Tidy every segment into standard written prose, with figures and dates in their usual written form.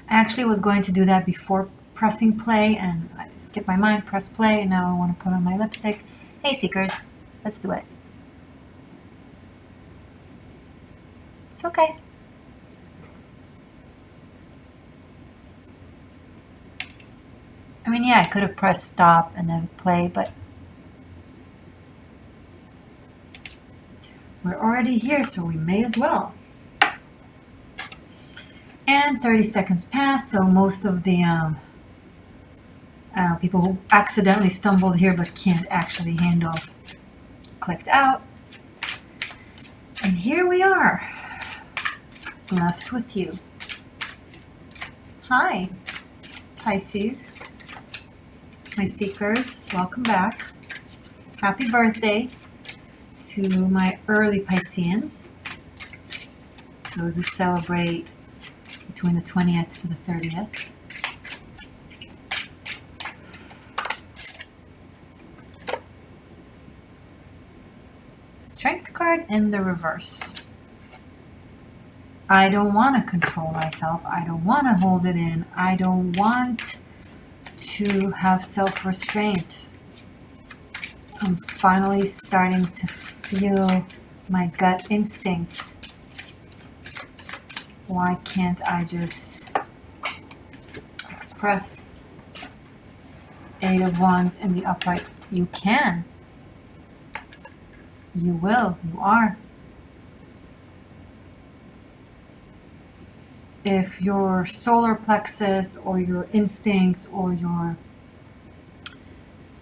I actually was going to do that before pressing play, and I skipped my mind, press play, and now I want to put on my lipstick. Hey, Seekers, let's do it. It's okay. I mean, yeah, I could have pressed stop and then play, but we're already here, so we may as well. And 30 seconds pass, so most of the, I don't know, people who accidentally stumbled here but can't actually handle clicked out. And here we are, left with you. Hi, Pisces, my seekers, welcome back. Happy birthday to my early Pisceans, those who celebrate between the 20th to the 30th. Strength card in the reverse. I don't want to control myself. I don't want to hold it in. I don't want to have self-restraint. I'm finally starting to feel my gut instincts. Why can't I just express? 8 of Wands in the upright. You can. You will. You are. If your solar plexus or your instincts or your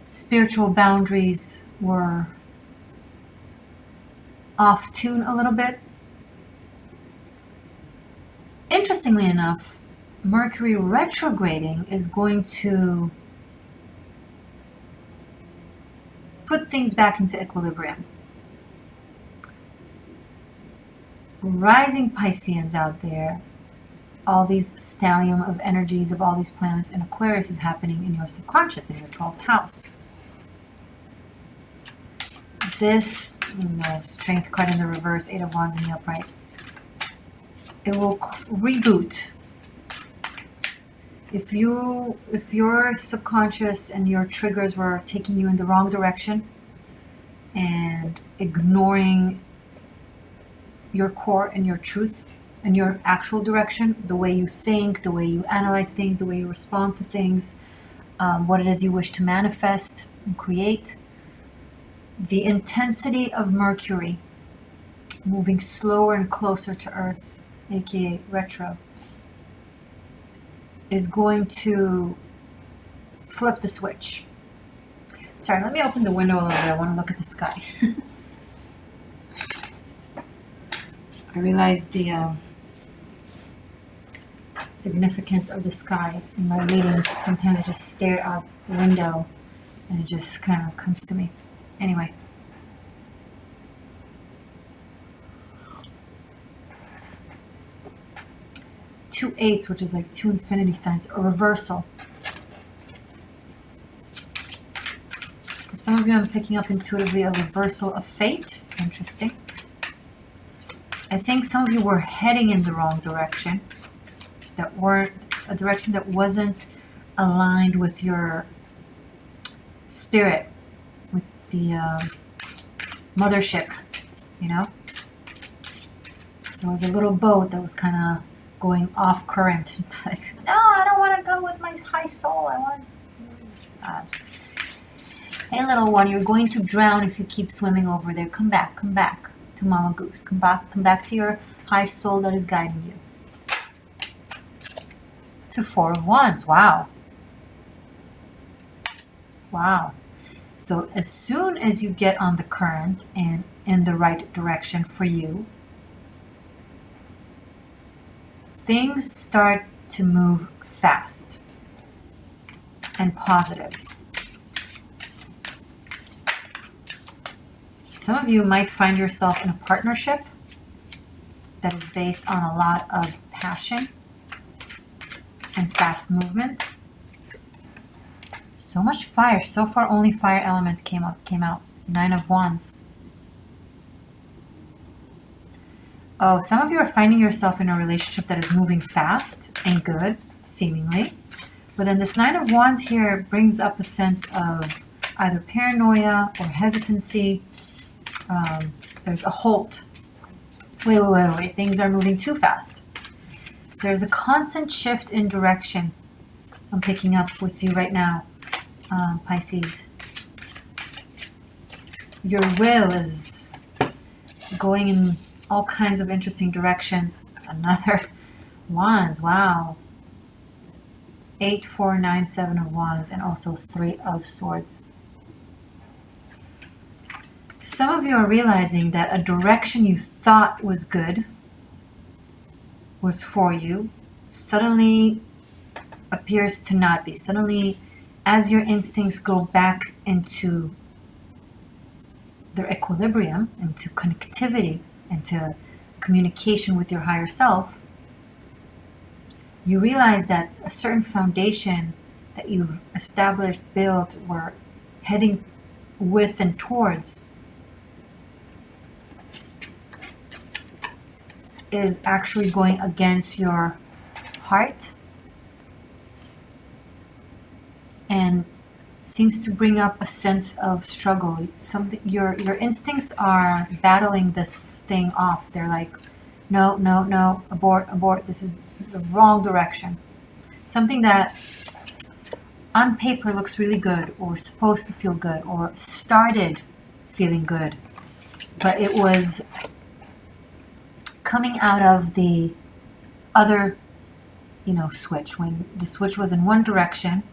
spiritual boundaries were off tune a little bit, interestingly enough, Mercury retrograding is going to put things back into equilibrium. Rising Pisceans out there, all these stellium of energies of all these planets in Aquarius is happening in your subconscious, in your 12th house. This, Strength card in the reverse, 8 of Wands in the upright. It will reboot. If your subconscious and your triggers were taking you in the wrong direction and ignoring your core and your truth and your actual direction, the way you think, the way you analyze things, the way you respond to things, what it is you wish to manifest and create, the intensity of Mercury moving slower and closer to Earth, aka retro, is going to flip the switch. Sorry, let me open the window a little bit. I want to look at the sky. I realized the significance of the sky in my readings. Sometimes I just stare out the window and it just kind of comes to me. Anyway. Two 8s, which is like 2 infinity signs, a reversal. For some of you, I'm picking up intuitively a reversal of fate. Interesting. I think some of you were heading in the wrong direction, a direction that wasn't aligned with your spirit, with the mothership, There was a little boat that was kind of going off current. It's like, no, I don't want to go with my high soul. I want... Hey, little one, you're going to drown if you keep swimming over there. Come back to Mama Goose. Come back to your high soul that is guiding you. To 4 of Wands. Wow. So as soon as you get on the current and in the right direction for you, things start to move fast and positive. Some of you might find yourself in a partnership that is based on a lot of passion and fast movement. So much fire. So far only fire elements came out. 9 of Wands. Oh, some of you are finding yourself in a relationship that is moving fast and good. seemingly. But then this Nine of Wands here brings up a sense of either paranoia or hesitancy. There's a halt. Wait. Things are moving too fast. There's a constant shift in direction I'm picking up with you right now, Pisces. Your will is going in all kinds of interesting directions. Another Wands, wow. 8, 4, 9, 7 of Wands, and also 3 of Swords. Some of you are realizing that a direction you thought was good, was for you, suddenly appears to not be. Suddenly, as your instincts go back into their equilibrium, into connectivity, into communication with your higher self, you realize that a certain foundation that you've established, built, or heading with and towards is actually going against your heart and seems to bring up a sense of struggle. Something your instincts are battling this thing off. They're like, no, abort, this is the wrong direction. Something that on paper looks really good, or supposed to feel good, or started feeling good, but it was coming out of the other, switch. When the switch was in one direction,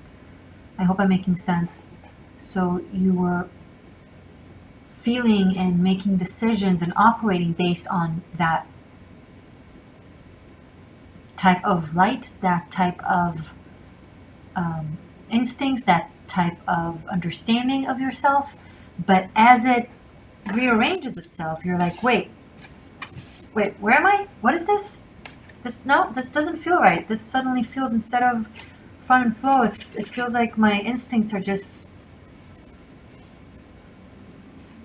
I hope I'm making sense. So you were feeling and making decisions and operating based on that type of light, that type of instincts, that type of understanding of yourself. But as it rearranges itself, you're like, wait, where am I? What is this? This doesn't feel right. This suddenly feels, instead of fun and flow, it feels like my instincts are just...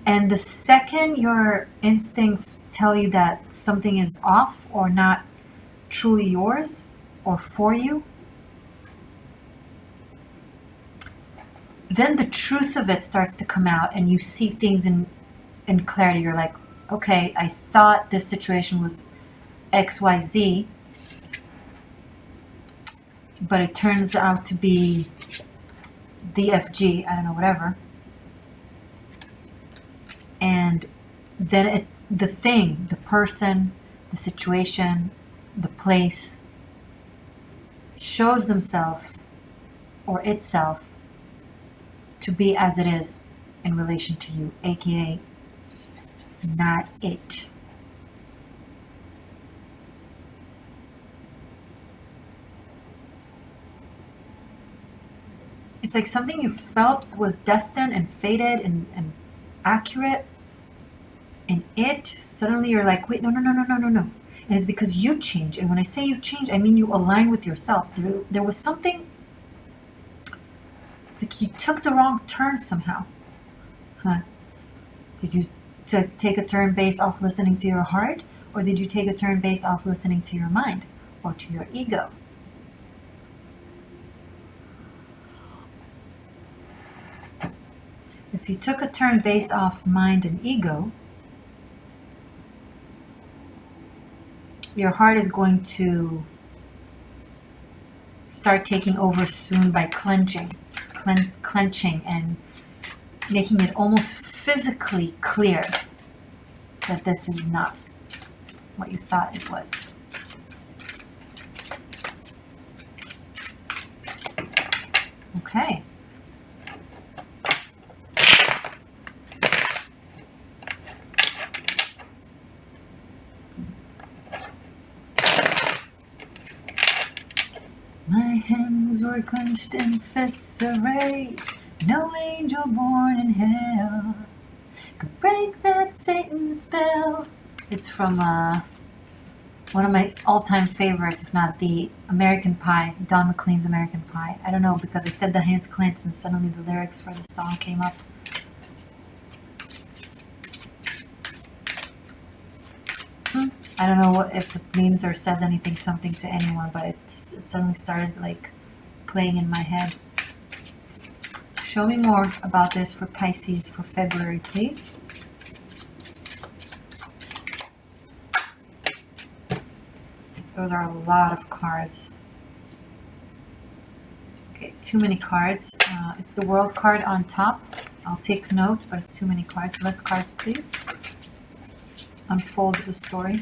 And the second your instincts tell you that something is off or not truly yours or for you, then the truth of it starts to come out and you see things in clarity. You're like, okay, I thought this situation was XYZ, but it turns out to be DFG, I don't know, whatever. And then the thing, the person, the situation, the place shows themselves or itself to be as it is in relation to you, aka not it. It's like something you felt was destined and fated and accurate, and suddenly you're like, wait, no. And it's because you change. And when I say you change, I mean you align with yourself. There was something, it's like you took the wrong turn somehow. Did you take a turn based off listening to your heart? Or did you take a turn based off listening to your mind or to your ego? If you took a turn based off mind and ego, your heart is going to start taking over soon by clenching and making it almost physically clear that this is not what you thought it was. Okay. My hands were clenched in fists arrayed. No angel born in hell could break that Satan spell. It's from one of my all-time favorites, if not the American Pie, Don McLean's American Pie. I don't know, because I said the hands clenched and suddenly the lyrics for the song came up. I don't know if it means or says something to anyone, but it suddenly started like playing in my head. Show me more about this for Pisces for February, please. Those are a lot of cards. Okay, too many cards. It's the World card on top. I'll take note, but it's too many cards. Less cards, please. Unfold the story.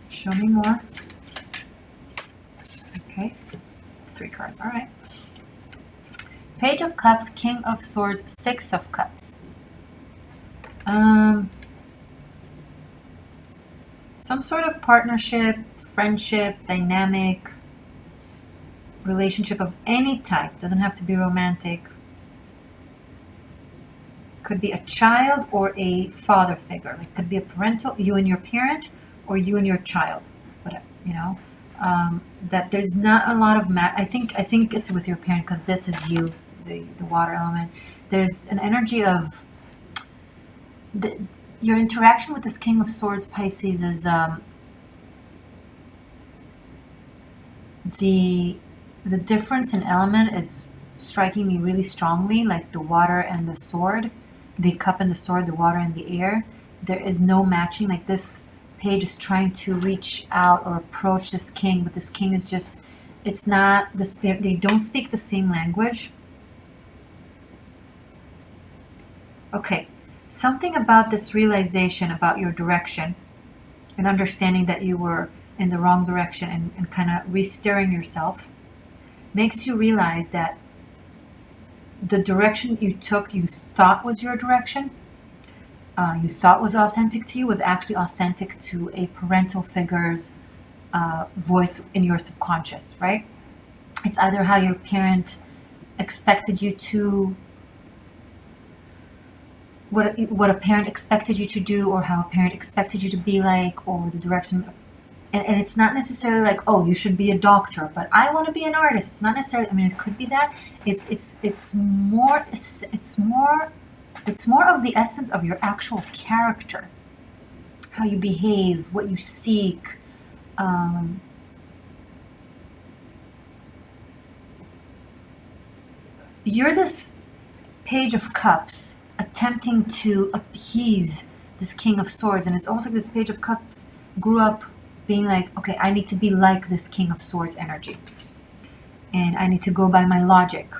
Show me more. Okay, 3 cards. All right. Page of Cups, King of Swords, 6 of Cups. Some sort of partnership, friendship, dynamic, relationship of any type. Doesn't have to be romantic. Could be a child or a father figure. Like could be a parental, you and your parent, or you and your child. Whatever, you know. That there's not a lot of I think it's with your parent because this is you, the water element. There's an energy of your interaction with this King of Swords, Pisces, is the difference in element is striking me really strongly, like the water and the sword, the cup and the sword, the water and the air. There is no matching. Like this page is trying to reach out or approach this king, but this king is just, it's not this, they don't speak the same language. Okay, something about this realization about your direction and understanding that you were in the wrong direction and kind of re-steering yourself makes you realize that the direction you took, you thought was your direction, you thought was authentic to you, was actually authentic to a parental figure's voice in your subconscious, right? It's either how your parent expected you to, what a parent expected you to do, or how a parent expected you to be like, or the direction. And it's not necessarily like, oh, you should be a doctor, but I want to be an artist. It's not necessarily, I mean, it could be that. It's more of the essence of your actual character, how you behave, what you seek. You're this Page of Cups attempting to appease this King of Swords, and it's almost like this Page of Cups grew up being like, okay, I need to be like this King of Swords energy, and I need to go by my logic,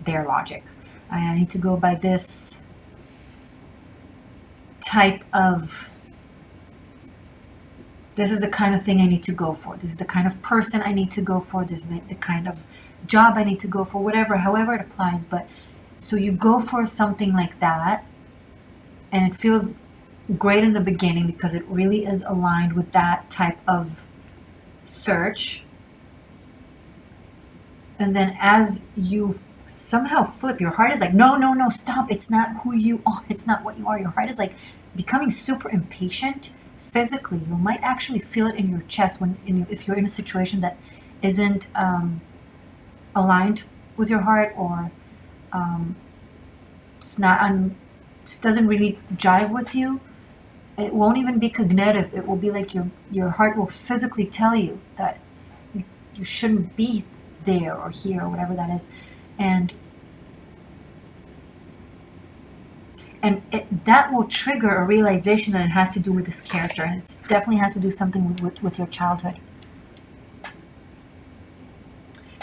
their logic. I need to go by this type of, this is the kind of thing I need to go for. This is the kind of person I need to go for. This is the kind of job I need to go for, whatever, however it applies. But so you go for something like that, and it feels great in the beginning because it really is aligned with that type of search. And then as you somehow flip, your heart is like, no, stop. It's not who you are. It's not what you are. Your heart is like becoming super impatient physically. You might actually feel it in your chest if you're in a situation that isn't aligned with your heart, or it's not it doesn't really jive with you. It won't even be cognitive. It will be like your heart will physically tell you that you shouldn't be there or here or whatever that is. And that will trigger a realization that it has to do with this character, and it definitely has to do something with your childhood.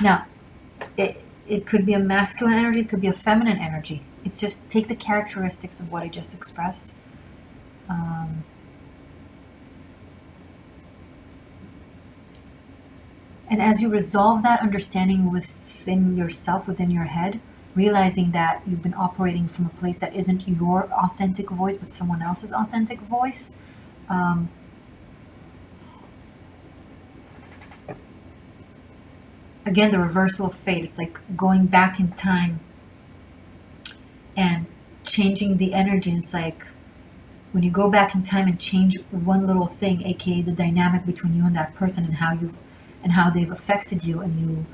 Now, it could be a masculine energy, it could be a feminine energy. It's just take the characteristics of what I just expressed. And as you resolve that understanding within yourself, within your head, realizing that you've been operating from a place that isn't your authentic voice, but someone else's authentic voice, again, the reversal of fate. It's like going back in time and changing the energy. It's like when you go back in time and change one little thing, aka the dynamic between you and that person, and how they've affected you, and you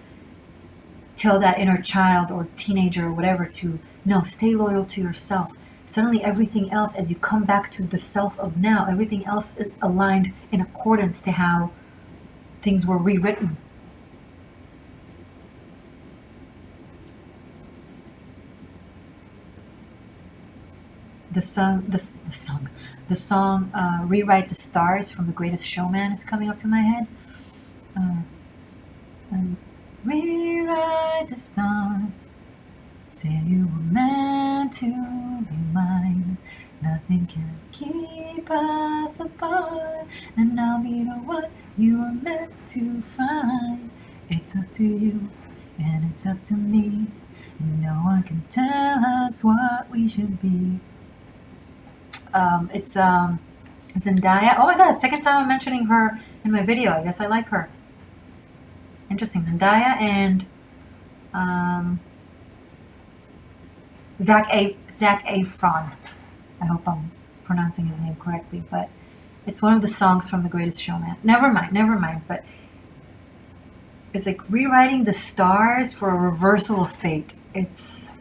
tell that inner child or teenager or whatever to, no, stay loyal to yourself. suddenly everything else, as you come back to the self of now, everything else is aligned in accordance to how things were rewritten. The song Rewrite the Stars from The Greatest Showman is coming up to my head. Rewrite the stars, say you were meant to be mine, nothing can keep us apart, and I'll be the one you were meant to find. It's up to you, and it's up to me, and no one can tell us what we should be. It's Zendaya. Oh my god, second time I'm mentioning her in my video. I guess I like her. Interesting. Zendaya and Zac Efron. I hope I'm pronouncing his name correctly, but it's one of the songs from The Greatest Showman. Never mind, but it's like rewriting the stars for a reversal of fate. It's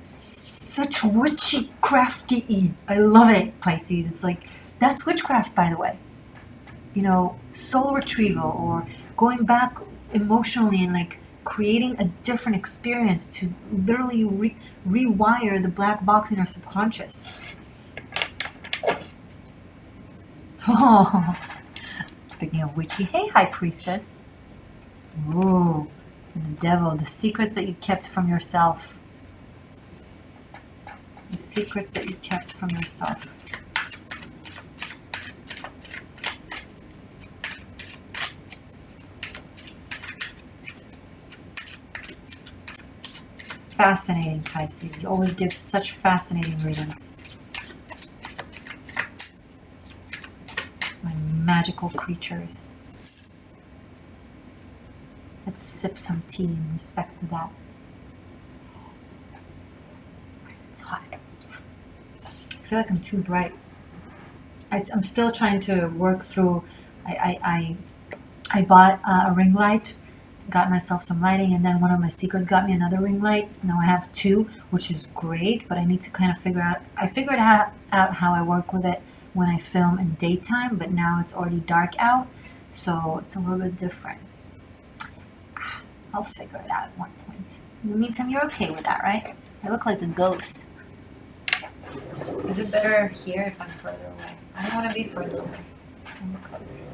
such witchy crafty. I love it, Pisces. It's like, that's witchcraft, by the way. You know, soul retrieval, or going back emotionally and like creating a different experience to literally rewire the black box in our subconscious. Oh, speaking of witchy, hey, High Priestess. Ooh, the devil, the secrets that you kept from yourself. The secrets that you kept from yourself. Fascinating, Pisces. You always give such fascinating readings. My magical creatures. Let's sip some tea in respect to that. It's hot. I feel like I'm too bright. I'm still trying to work through. I bought a ring light, got myself some lighting, and then one of my seekers got me another ring light. Now I have two, which is great, but I need to kind of figure out. I figured out how I work with it when I film in daytime, but now it's already dark out, so it's a little bit different. I'll figure it out at one point. In the meantime, you're okay with that, right? I look like a ghost. Is it better here if I'm further away? I don't want to be further away. I'm close.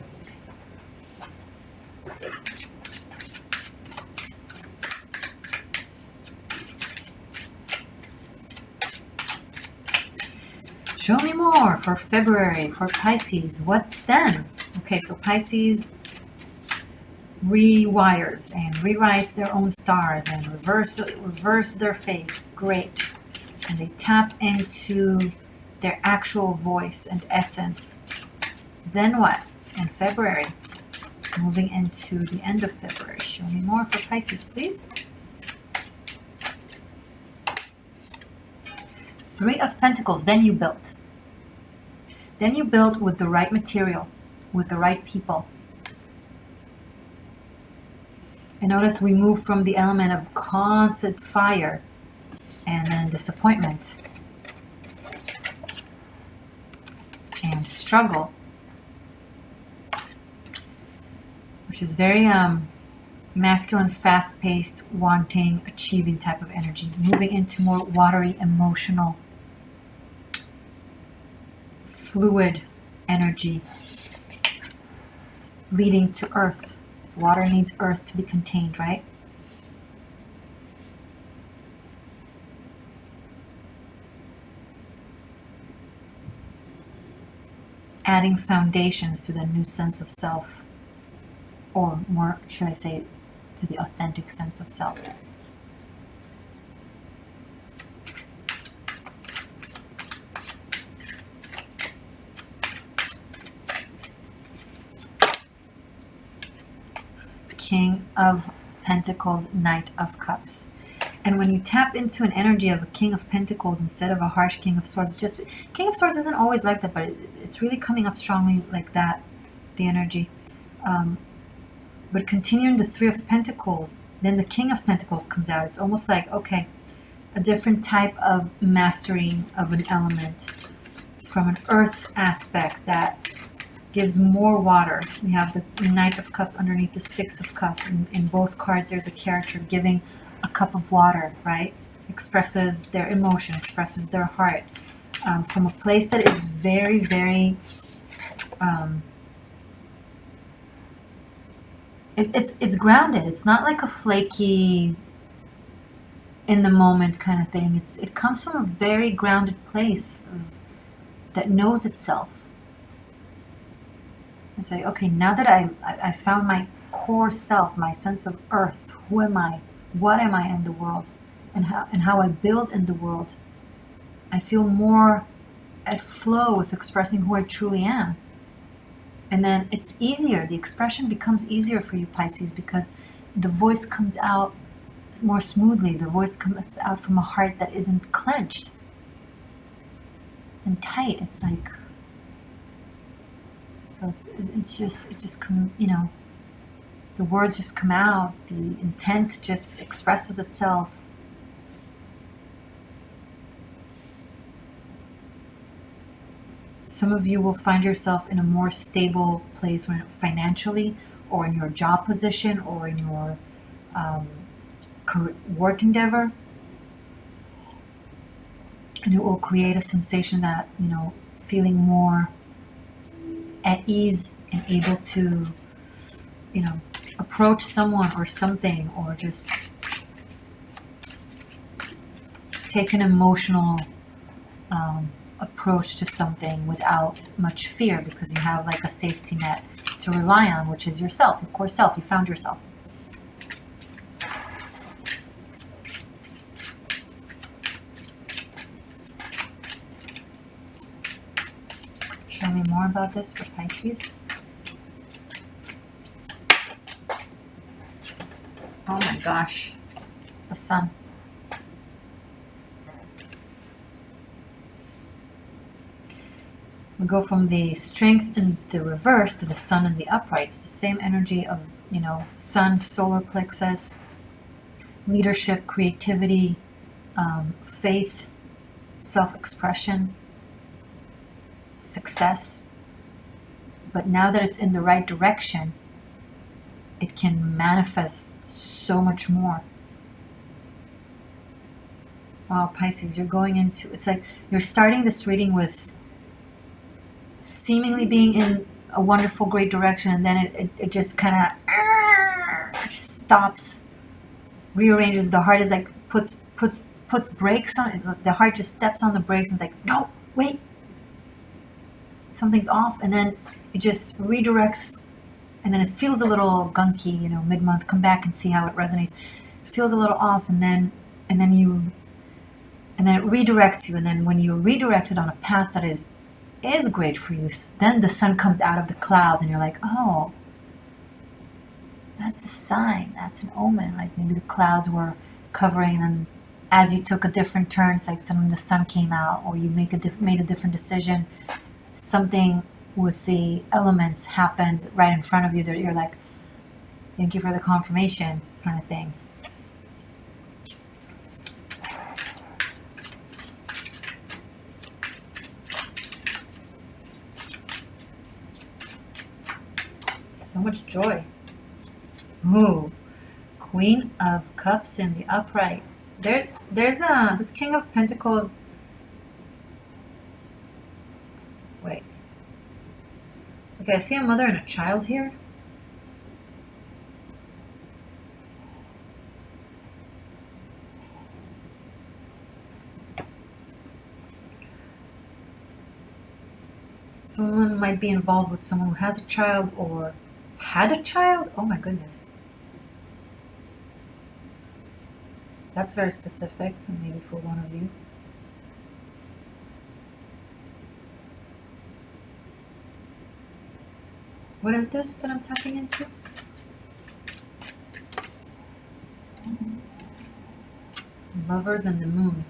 Show me more for February, for Pisces. What's then? Okay, so Pisces rewires and rewrites their own stars and reverse their fate. Great. And they tap into their actual voice and essence. Then what? In February, moving into the end of February. Show me more for Pisces, please. Three of Pentacles. Then you built. Then you built with the right material, with the right people. And notice we move from the element of constant fire and then disappointment and struggle, which is very masculine, fast-paced, wanting, achieving type of energy, moving into more watery, emotional, fluid energy, leading to earth. Water needs earth to be contained, right? Adding foundations to the new sense of self, or more, should I say, to the authentic sense of self. King of Pentacles, Knight of Cups. And when you tap into an energy of a King of Pentacles instead of a harsh King of Swords, just King of Swords isn't always like that, but it's really coming up strongly like that, the energy. But continuing the Three of Pentacles, then the King of Pentacles comes out. It's almost like, okay, a different type of mastering of an element from an earth aspect that gives more water. We have the Knight of Cups underneath the Six of Cups. In both cards, there's a character giving a cup of water, right? Expresses their emotion, expresses their heart, from a place that is very, very, it's grounded. It's not like a flaky, in the moment kind of thing. It comes from a very grounded place that knows itself. It's like, okay, now that I found my core self, my sense of earth, who am I? What am I in the world? And how I build in the world, I feel more at flow with expressing who I truly am. And then it's easier. The expression becomes easier for you, Pisces, because the voice comes out more smoothly. The voice comes out from a heart that isn't clenched and tight. It's like, so it just come, the words just come out. The intent just expresses itself. Some of you will find yourself in a more stable place financially, or in your job position, or in your work endeavor. And it will create a sensation that, feeling more at ease and able to, approach someone or something, or just take an emotional approach to something without much fear, because you have like a safety net to rely on, which is yourself, your core self. You found yourself. Show me more about this for Pisces. Oh my gosh, the sun. We go from the strength in the reverse to the sun in the upright. It's the same energy of, sun, solar plexus, leadership, creativity, faith, self-expression, success. But now that it's in the right direction, it can manifest so much more. Wow, Pisces, you're going into, it's like you're starting this reading with seemingly being in a wonderful, great direction, and then it just kind of stops, rearranges. The heart is like puts brakes on it. The heart just steps on the brakes and is like, no, wait, something's off, and then it just redirects, and then it feels a little gunky, mid-month. Come back and see how it resonates. It feels a little off, and then it redirects you, and then when you're redirected on a path that is great for you, then the sun comes out of the clouds, and you're like, oh, that's a sign, that's an omen. Like maybe the clouds were covering, and then as you took a different turn, it's like suddenly the sun came out, or you made a different decision. Something with the elements happens right in front of you that you're like, thank you for the confirmation, kind of thing. So much joy. Ooh, Queen of Cups in the upright. There's this King of Pentacles. Wait. Okay, I see a mother and a child here. Someone might be involved with someone who has a child or had a child. Oh my goodness. That's very specific, maybe for one of you. What is this that I'm tapping into? Lovers and the moon.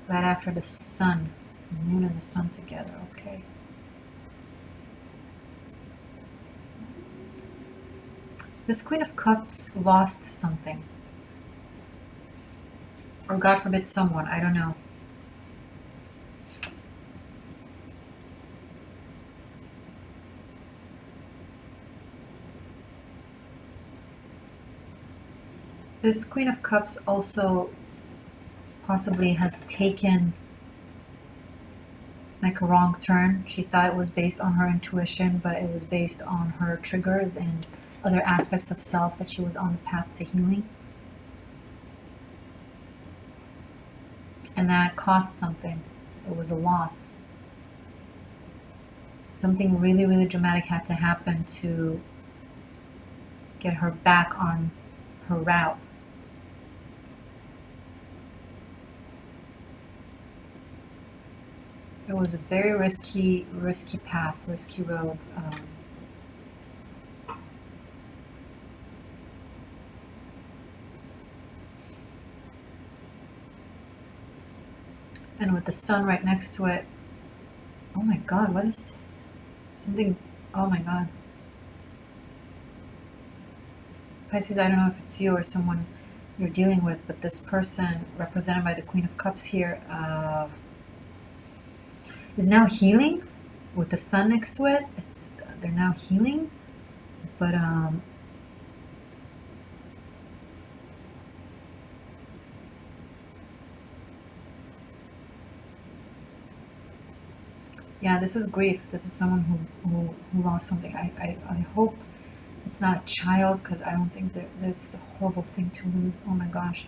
Right after the sun. The moon and the sun together, okay. This Queen of Cups lost something. Or God forbid someone, I don't know. This Queen of Cups also possibly has taken like a wrong turn. She thought it was based on her intuition, but it was based on her triggers and other aspects of self that she was on the path to healing. And that cost something. There was a loss. Something really, really dramatic had to happen to get her back on her route. It was a very risky path, risky road. And with the sun right next to it, oh my God, what is this? Something, oh my God. Pisces, I don't know if it's you or someone you're dealing with, but this person, represented by the Queen of Cups here, is now healing with the sun next to it. They're now healing, but yeah, this is grief. This is someone who lost something. I hope it's not a child, because I don't think there's the horrible thing to lose. Oh my gosh.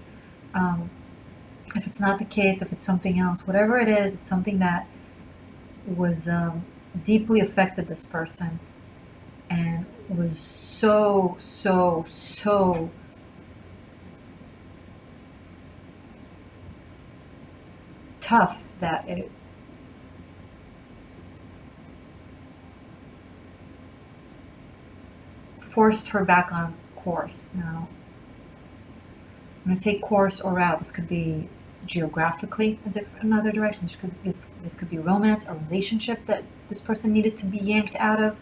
If it's not the case, if it's something else, whatever it is, it's something that was deeply affected this person and was so tough that it forced her back on course. Now, when I say course or route, this could be geographically another direction. This could be romance, a relationship that this person needed to be yanked out of.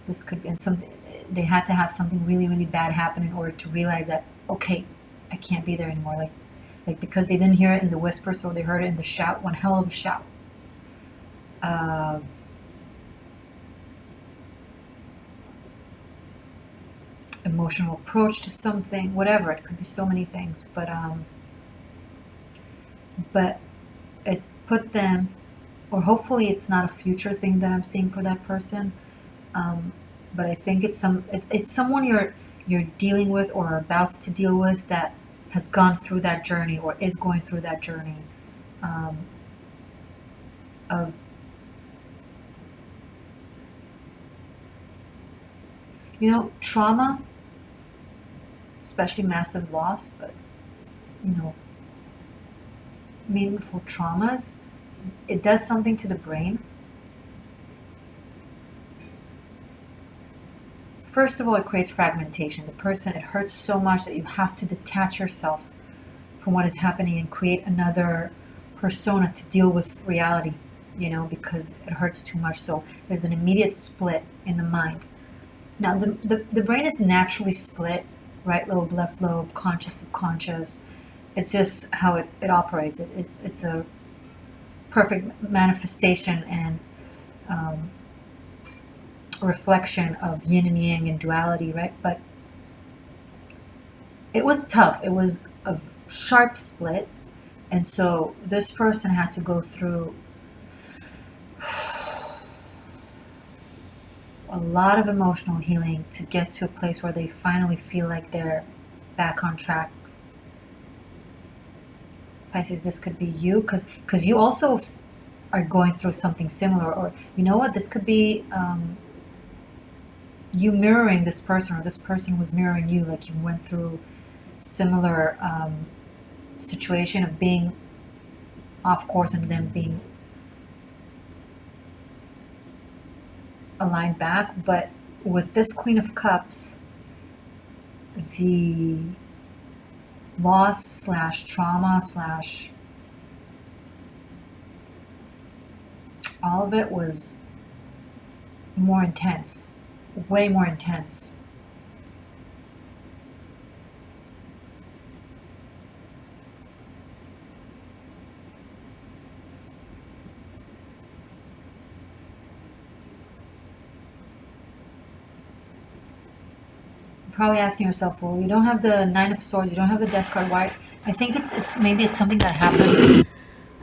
This could be something they had to have something really, really bad happen in order to realize that, okay, I can't be there anymore. Like because they didn't hear it in the whisper, so they heard it in the shout. One hell of a shout. Emotional approach to something, whatever. It could be so many things, but it put them, or hopefully it's not a future thing that I'm seeing for that person, but I think it's someone you're dealing with or are about to deal with that has gone through that journey or is going through that journey of trauma, especially massive loss, but meaningful traumas. It does something to the brain. First of all, it creates fragmentation. It hurts so much that you have to detach yourself from what is happening and create another persona to deal with reality, because it hurts too much. So there's an immediate split in the mind. Now, the brain is naturally split, right lobe, left lobe, conscious, subconscious. It's just how it operates. It's a perfect manifestation and reflection of yin and yang and duality, right? But it was tough. It was a sharp split. And so this person had to go through a lot of emotional healing to get to a place where they finally feel like they're back on track. Pisces, this could be you, because you also are going through something similar, or you know what, this could be you mirroring this person, or this person was mirroring you, like you went through similar situation of being off course and then being aligned back. But with this Queen of Cups, the loss slash trauma slash all of it was more intense, way more intense. probably asking yourself, well, you don't have the Nine of Swords, you don't have the Death card. Why? I think it's maybe it's something that happened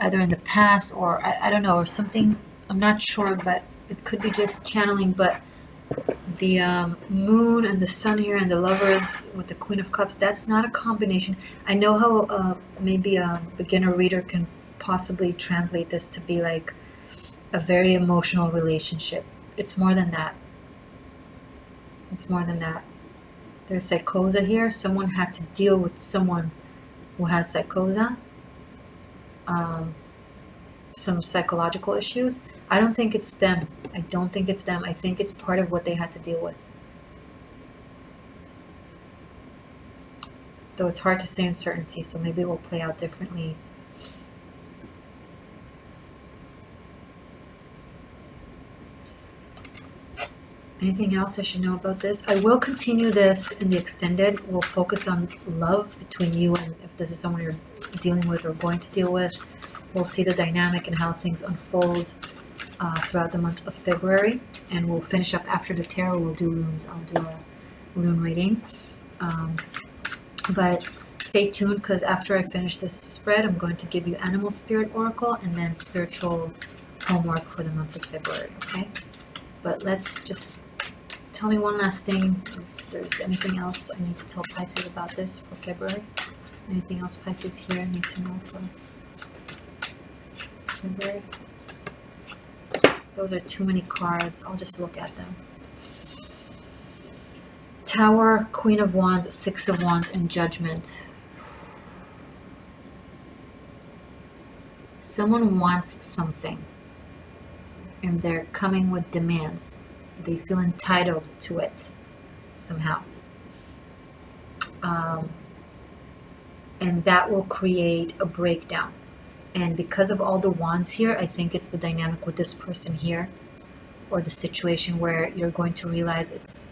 either in the past or I don't know, or something. I'm not sure, but it could be just channeling. But the moon and the sun here and the lovers with the Queen of Cups, that's not a combination. I know how maybe a beginner reader can possibly translate this to be like a very emotional relationship. It's more than that. It's more than that. There's psychosa here. Someone had to deal with someone who has psychosa. Some psychological issues. I don't think it's them. I don't think it's them. I think it's part of what they had to deal with. Though it's hard to say in certainty, so maybe it will play out differently. Anything else I should know about this? I will continue this in the extended. We'll focus on love between you and if this is someone you're dealing with or going to deal with. We'll see the dynamic and how things unfold throughout the month of February. And we'll finish up after the tarot. We'll do runes. I'll do a rune reading. But stay tuned because after I finish this spread, I'm going to give you Animal Spirit Oracle and then spiritual homework for the month of February. Okay? But let's just tell me one last thing. If there's anything else I need to tell Pisces about this for February. Anything else Pisces here need to know for February? Those are too many cards. I'll just look at them. Tower, Queen of Wands, Six of Wands, and Judgment. Someone wants something. And they're coming with demands. They feel entitled to it somehow. And that will create a breakdown. And because of all the wands here, I think it's the dynamic with this person here, or the situation where you're going to realize it's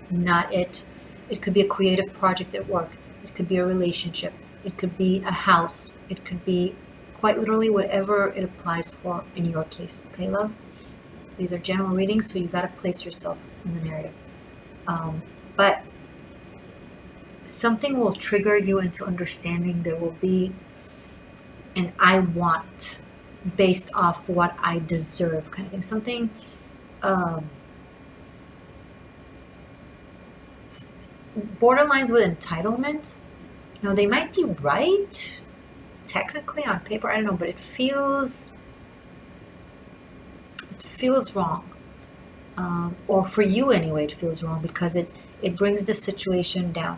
not it. It could be a creative project at work. It could be a relationship. It could be a house. It could be quite literally whatever it applies for in your case. Okay, love? These are general readings, so you got to place yourself in the narrative. But something will trigger you into understanding. There will be an I want based off what I deserve kind of thing. Something borderlines with entitlement. You know, they might be right technically on paper, I don't know, but it feels wrong. Or for you anyway, it feels wrong because it brings the situation down.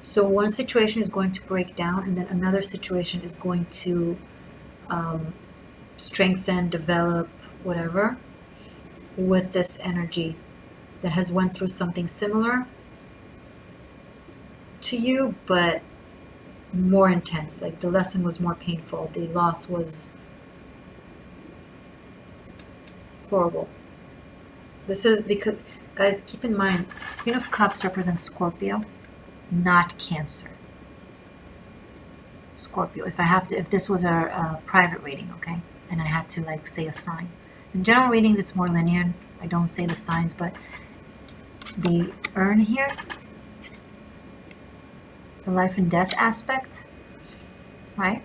So one situation is going to break down and then another situation is going to strengthen, develop, whatever, with this energy that has went through something similar to you, but more intense. Like the lesson was more painful. The loss was horrible. This is because, guys, keep in mind, Queen of Cups represents Scorpio, not Cancer. Scorpio. If this was a private reading, okay, and I had to like say a sign. In general readings, it's more linear. I don't say the signs, but the urn here, the life and death aspect, right?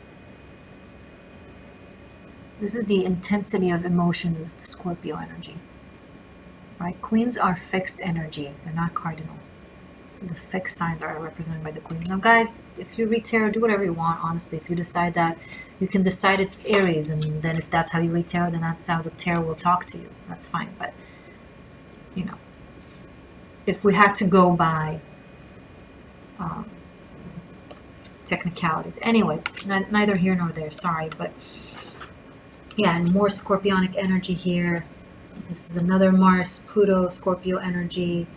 This is the intensity of emotion with the Scorpio energy, right? Queens are fixed energy. They're not cardinal. So the fixed signs are represented by the queens. Now, guys, if you read tarot, do whatever you want, honestly. If you decide that, you can decide it's Aries, and then if that's how you read tarot, then that's how the tarot will talk to you. That's fine. But, you know, if we had to go by technicalities. Anyway, neither here nor there, sorry. But, yeah, and more Scorpionic energy here. This is another Mars, Pluto, Scorpio energy.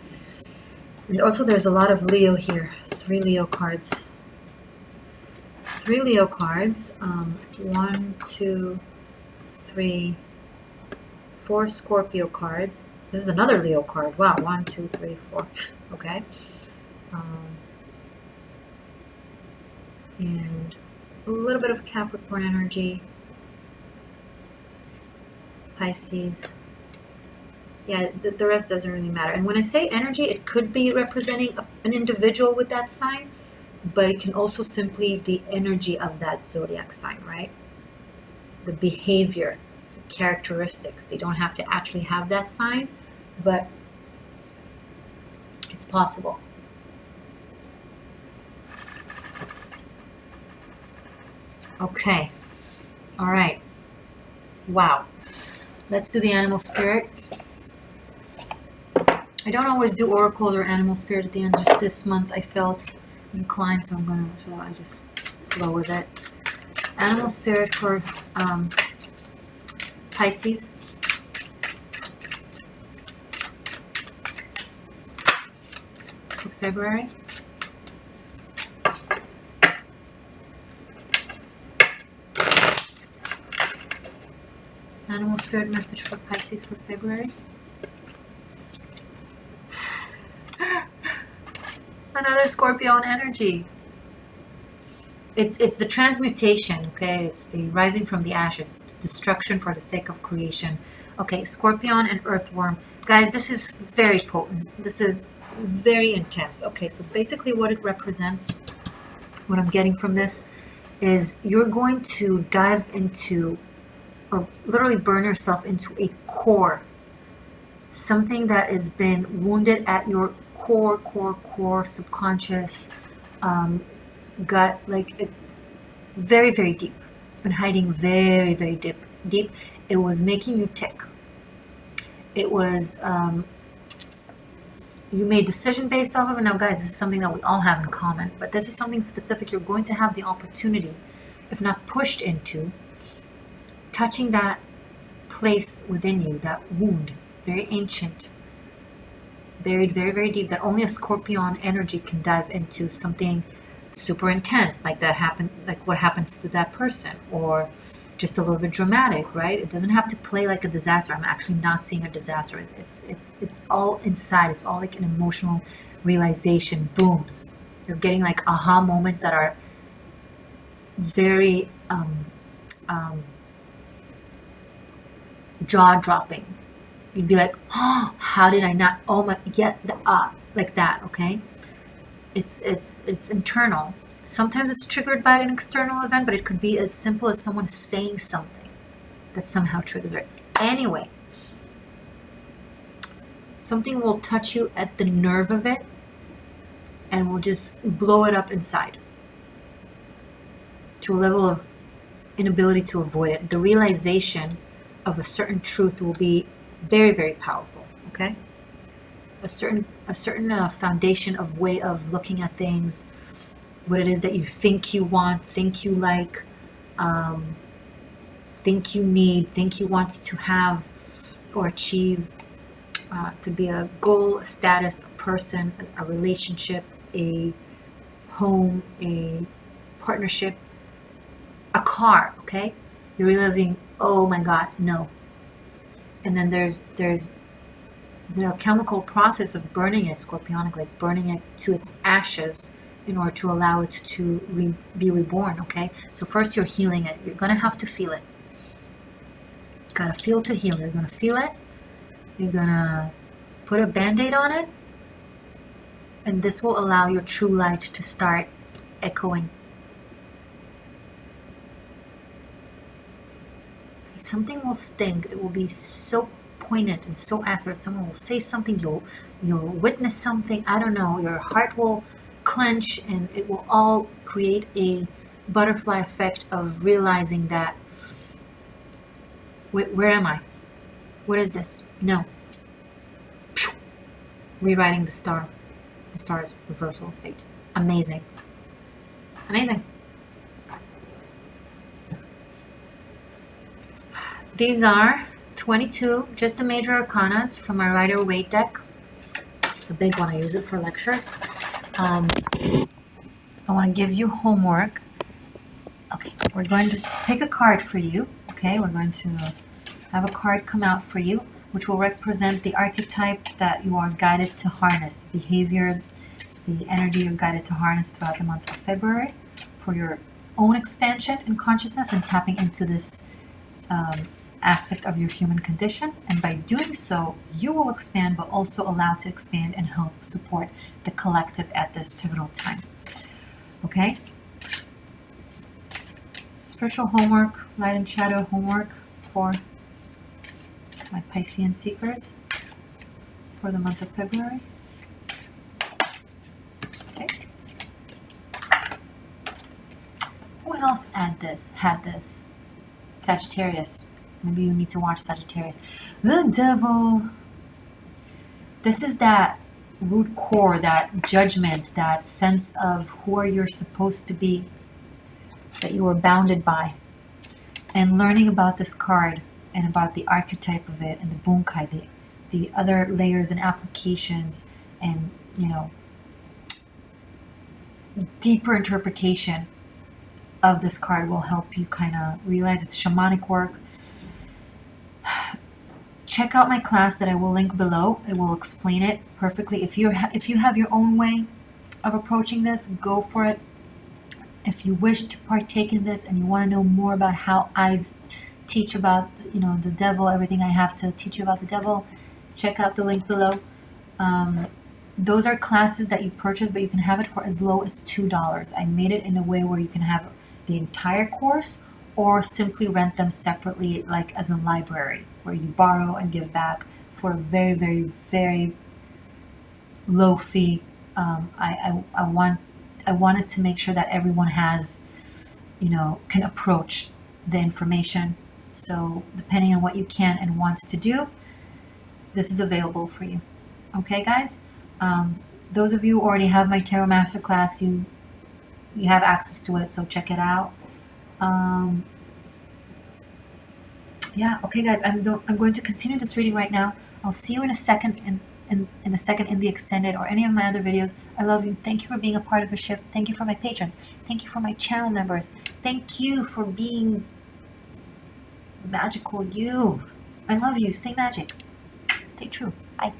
And also there's a lot of Leo here. 3 Leo cards. 3 Leo cards. 1, 2, 3, 4 Scorpio cards. This is another Leo card. Wow, 1, 2, 3, 4. Okay. And a little bit of Capricorn energy. Pisces. Yeah, the rest doesn't really matter. And when I say energy, it could be representing an individual with that sign, but it can also simply the energy of that zodiac sign, right? The behavior, the characteristics. They don't have to actually have that sign, but it's possible. Okay. All right. Wow. Let's do the animal spirit. I don't always do oracles or animal spirit at the end. Just this month I felt inclined, so I just flow with it. Animal spirit for Pisces. For February. Animal spirit message for Pisces for February. Another Scorpion energy. It's the transmutation, okay? It's the rising from the ashes. It's destruction for the sake of creation. Okay, Scorpion and Earthworm. Guys, this is very potent. This is very intense. Okay, so basically what it represents, what I'm getting from this, is you're going to dive into, or literally burn yourself into a core. Something that has been wounded at your core, subconscious, gut, like it, very, very deep. It's been hiding very, very deep. It was making you tick. It was, you made decision based off of it. Now, guys, this is something that we all have in common, but this is something specific you're going to have the opportunity, if not pushed into, touching that place within you, that wound, very ancient, buried very, very deep, that only a Scorpion energy can dive into, something super intense, like that happened, like what happened to that person, or just a little bit dramatic, right? It doesn't have to play like a disaster. I'm actually not seeing a disaster. It's all inside. It's all like an emotional realization, booms. You're getting like aha moments that are very jaw-dropping. You'd be like, oh, how did I not, oh my, yeah, like that, okay? It's internal. Sometimes it's triggered by an external event, but it could be as simple as someone saying something that somehow triggers it. Anyway, something will touch you at the nerve of it and will just blow it up inside to a level of inability to avoid it. The realization of a certain truth will be very, very powerful, okay? A certain foundation of way of looking at things, what it is that you think you want, think you like, think you need, think you want to have or achieve, to be a goal, a status, a person, a relationship, a home, a partnership, a car, okay? You're realizing, oh my God, no. And then there's the chemical process of burning it, Scorpionic, like burning it to its ashes in order to allow it to be reborn, okay? So first you're healing it. You're going to have to feel it. Got to feel to heal. You're going to feel it. You're going to put a Band-Aid on it. And this will allow your true light to start echoing. Something will sting. It will be so poignant and so accurate. Someone will say something, you'll witness something, I don't know, your heart will clench, and it will all create a butterfly effect of realizing that, where am I? What is this? No. Rewriting the star's reversal of fate. Amazing. Amazing. These are 22, just the major arcanas from my Rider-Waite deck. It's a big one. I use it for lectures. I want to give you homework. Okay, we're going to pick a card for you. Okay, we're going to have a card come out for you, which will represent the archetype that you are guided to harness, the behavior, the energy you're guided to harness throughout the month of February for your own expansion and consciousness and tapping into this aspect of your human condition, and by doing so, you will expand, but also allow to expand and help support the collective at this pivotal time. Okay? Spiritual homework, light and shadow homework for my Piscean seekers for the month of February. Okay. Who else had this? Sagittarius. Maybe you need to watch Sagittarius. The devil. This is that root core, that judgment, that sense of who you're supposed to be, that you were bounded by. And learning about this card and about the archetype of it and the bunkai, the other layers and applications and, you know, deeper interpretation of this card will help you kind of realize it's shamanic work. Check out my class that I will link below. It will explain it perfectly. If you have your own way of approaching this, go for it. If you wish to partake in this and you want to know more about how I teach about, you know, the devil, everything I have to teach you about the devil, check out the link below. Those are classes that you purchase, but you can have it for as low as $2. I made it in a way where you can have the entire course or simply rent them separately, like as a library, where you borrow and give back for a very, very, very low fee. I wanted to make sure that everyone has, you know, can approach the information. So depending on what you can and want to do, this is available for you. Okay, guys? Those of you who already have my Tarot Masterclass, you have access to it, so check it out. Yeah, okay, guys, I'm going to continue this reading right now. I'll see you in a second in the extended or any of my other videos. I love you. Thank you for being a part of the shift. Thank you for my patrons. Thank you for my channel members. Thank you for being magical you. I love you. Stay magic. Stay true. Bye.